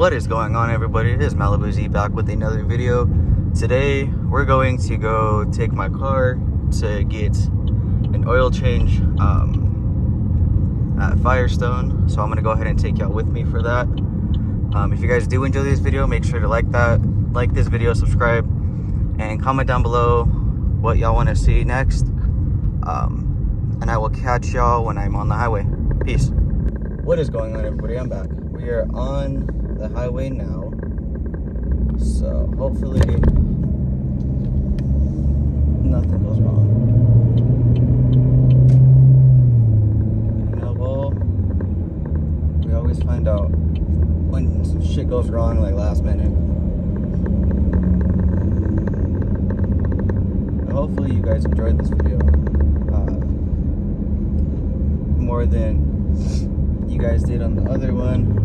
What is going on, everybody? It is Malibu Z back with another video. Today we're going to go take my car to get an oil change at Firestone, so I'm gonna go ahead and take y'all with me for that. If you guys do enjoy this video, make sure to like this video, subscribe, and comment down below what y'all want to see next. And I will catch y'all when I'm on the highway. Peace. What is going on, everybody? I'm back. We are on the highway now, so hopefully nothing goes wrong. You know, well, we always find out when shit goes wrong, like last minute. But hopefully you guys enjoyed this video more than you guys did on the other one.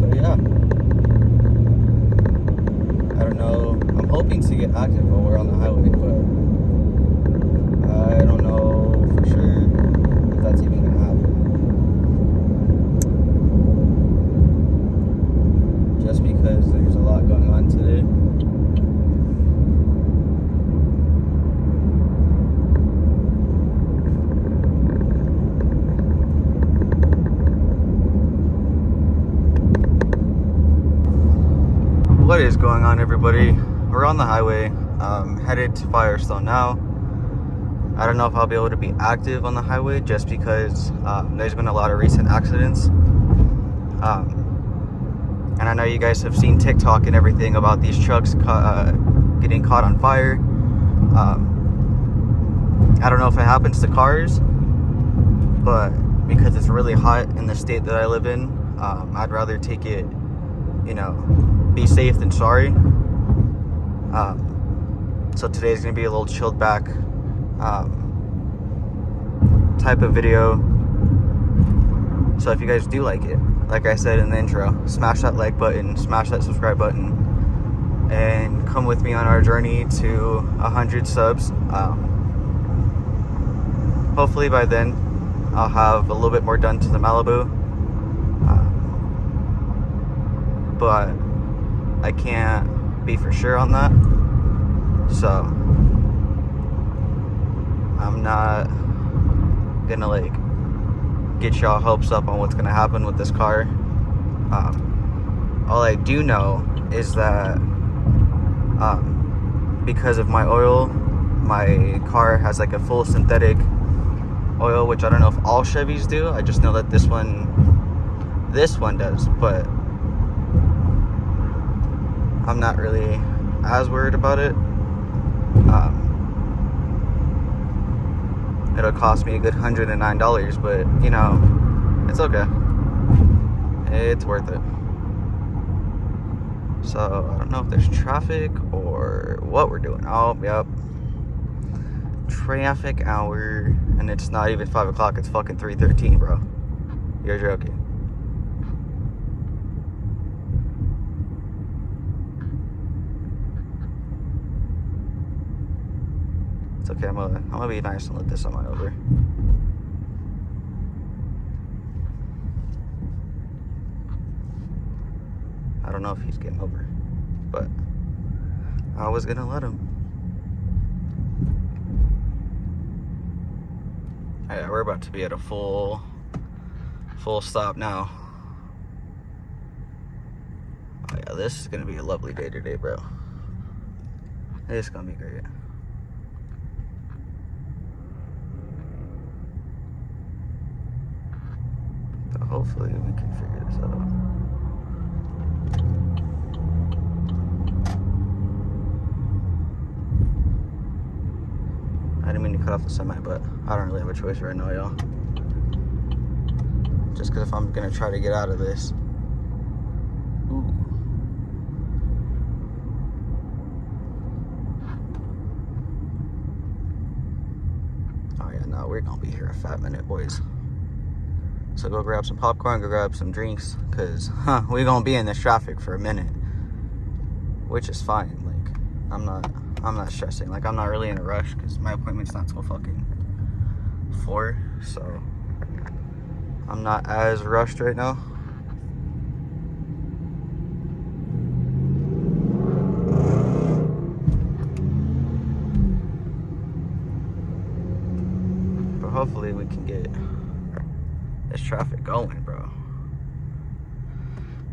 But yeah, I don't know. I'm hoping to get active while we're on the highway, but I don't know for sure if that's even gonna happen. Just because there's a lot going on today. What is going on, everybody? We're on the highway, headed to Firestone now. I don't know if I'll be able to be active on the highway just because there's been a lot of recent accidents. And I know you guys have seen TikTok and everything about these trucks getting caught on fire. I don't know if it happens to cars, but because it's really hot in the state that I live in, I'd rather take it, you know, be safe than sorry. So today's gonna be a little chilled back type of video. So if you guys do like it, like I said in the intro, smash that like button, smash that subscribe button, and come with me on our journey to 100 subs. Hopefully by then I'll have a little bit more done to the Malibu, but I can't be for sure on that, so I'm not gonna like get y'all hopes up on what's gonna happen with this car. All I do know is that because of my oil, my car has like a full synthetic oil, which I don't know if all Chevys do. I just know that this one does, but I'm not really as worried about it. It'll cost me a good $109, but you know, it's okay. It's worth it. So I don't know if there's traffic or what we're doing. Oh, yep. Traffic hour, and it's not even 5 o'clock. It's fucking 3:13, bro. You're joking. It's okay, I'm gonna be nice and let this on my over. I don't know if he's getting over, but I was gonna let him. Yeah, we're about to be at a full stop now. Oh yeah, this is gonna be a lovely day today, bro. It's gonna be great. Hopefully we can figure this out. I didn't mean to cut off the semi, but I don't really have a choice right now, y'all. Just because if I'm gonna try to get out of this. Ooh. Oh yeah, no, we're gonna be here a fat minute, boys. So go grab some popcorn, go grab some drinks, because we're gonna be in this traffic for a minute, which is fine. Like, I'm not stressing. Like, I'm not really in a rush because my appointment's not till fucking 4. So I'm not as rushed right now. But hopefully we can get this traffic going, bro.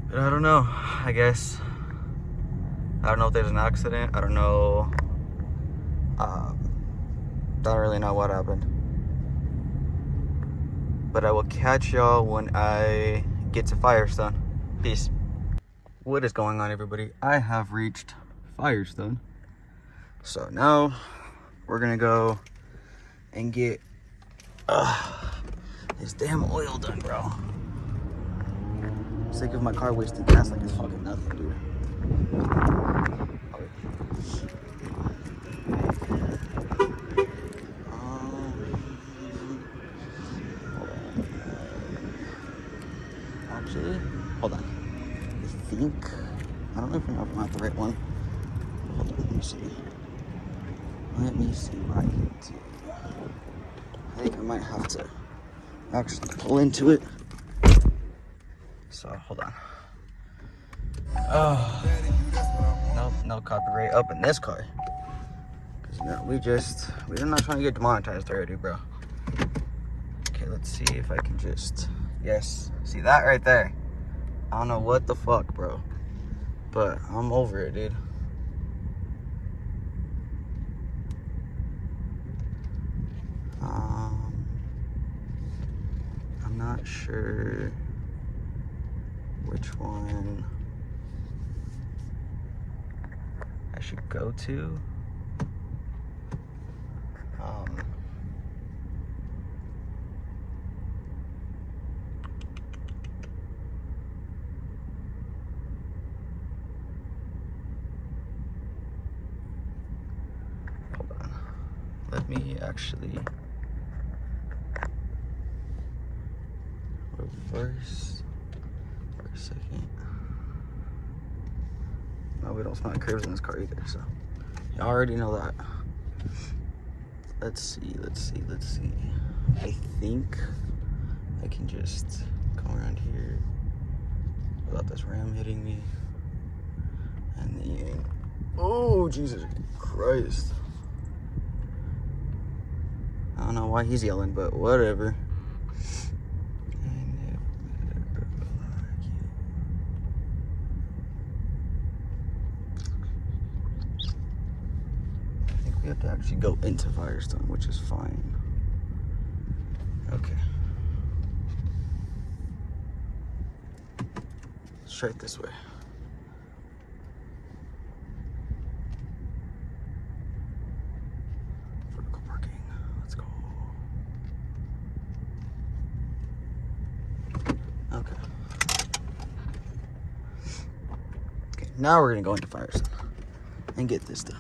But I don't know. I guess I don't know if there's an accident. I don't know. Don't really know what happened. But I will catch y'all when I get to Firestone. Peace. What is going on, everybody? I have reached Firestone. So now we're gonna go and get this damn oil done, bro. I'm sick of my car wasting gas like it's fucking nothing, dude. Actually, hold on. I think, I don't know if I'm at the right one. Hold on, let me see. Let me see what I can do. I think I might have to actually pull into it. So, hold on. Oh, nope, no copyright up in this car. Cause no, we're not trying to get demonetized already, bro. Okay, let's see if I can just, yes, see that right there? I don't know what the fuck, bro, but I'm over it, dude. I'm not sure which one I should go to. Hold on. Let me actually reverse for a second. No, we don't smell curves in this car either, so you already know that. Let's see. I think I can just go around here without this ram hitting me. And then, oh, Jesus Christ. I don't know why he's yelling, but whatever. We have to actually go into Firestone, which is fine. Okay. Straight this way. Vertical parking. Let's go. Okay. Okay, now we're gonna go into Firestone and get this done.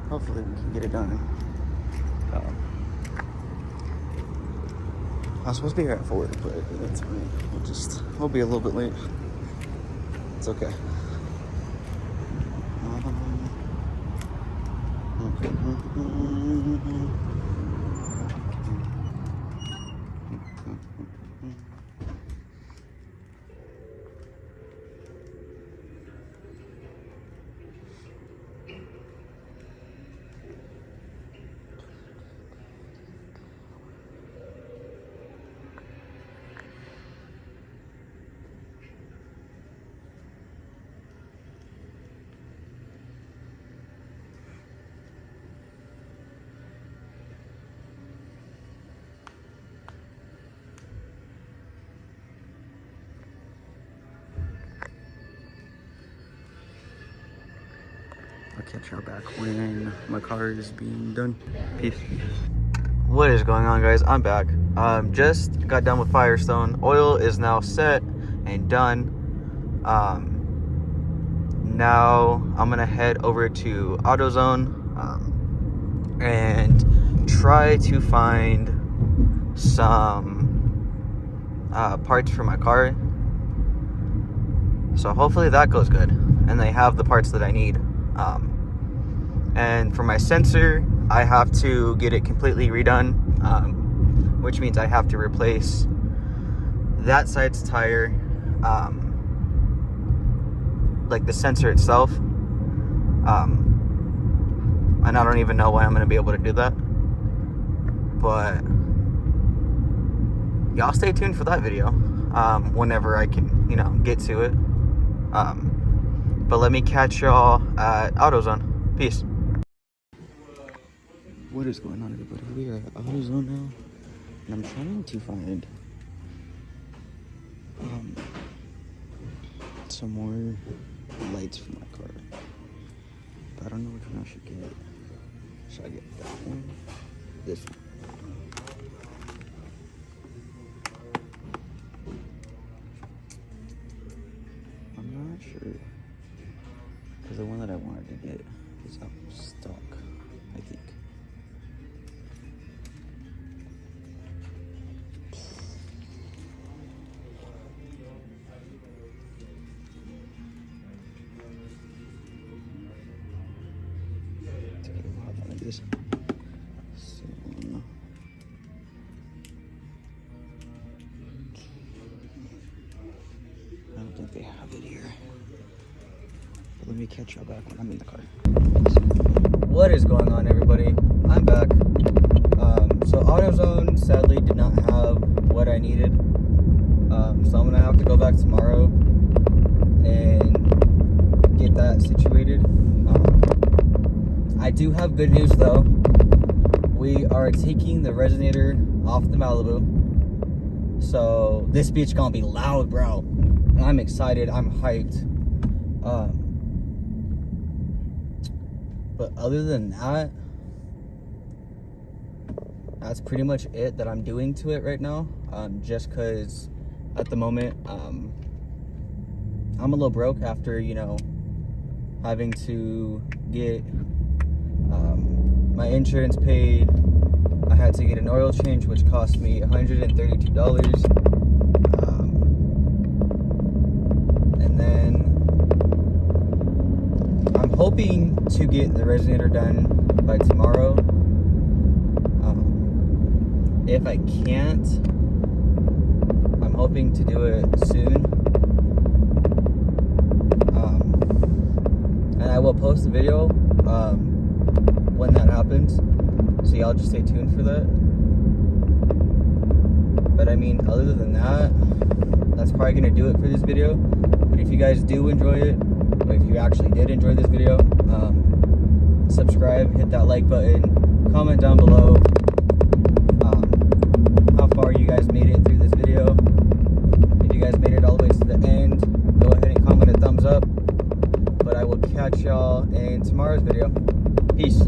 Hopefully we can get it done. I was supposed to be here at 4, but that's fine. We'll be a little bit late. It's okay. I'll catch y'all back when my car is being done. Peace. What is going on, guys? I'm back. Just got done with Firestone. Oil is now set and done. Now I'm gonna head over to AutoZone and try to find some parts for my car. So hopefully that goes good and they have the parts that I need. And for my sensor, I have to get it completely redone, which means I have to replace that side's tire, like the sensor itself. And I don't even know when I'm going to be able to do that. But y'all stay tuned for that video whenever I can, you know, get to it. But let me catch y'all at AutoZone. Peace. What is going on, everybody? We are at AutoZone now, and I'm trying to find some more lights for my car. But I don't know which one I should get. Should I get that one? This one? I'm not sure. Because the one that I wanted to get is out of stock, I think. This. So, I don't think they have it here. But let me catch y'all back when I'm in the car. What is going on, everybody? I'm back. So AutoZone sadly did not have what I needed. So I'm gonna have to go back tomorrow and get that situated. I do have good news though. We are taking the resonator off the Malibu. So this bitch gonna be loud, bro. And I'm excited, I'm hyped. But other than that, that's pretty much it that I'm doing to it right now. Just cause at the moment, I'm a little broke after, you know, having to get my insurance paid. I had to get an oil change, which cost me $132. And then I'm hoping to get the resonator done by tomorrow. If I can't, I'm hoping to do it soon. And I will post the video when that happens, so y'all just stay tuned for that. But I mean, other than that, that's probably gonna do it for this video. But if you guys do enjoy it, or if you actually did enjoy this video, subscribe, hit that like button, comment down below how far you guys made it through this video. If you guys made it all the way to the end, go ahead and comment a thumbs up. But I will catch y'all in tomorrow's video. Peace.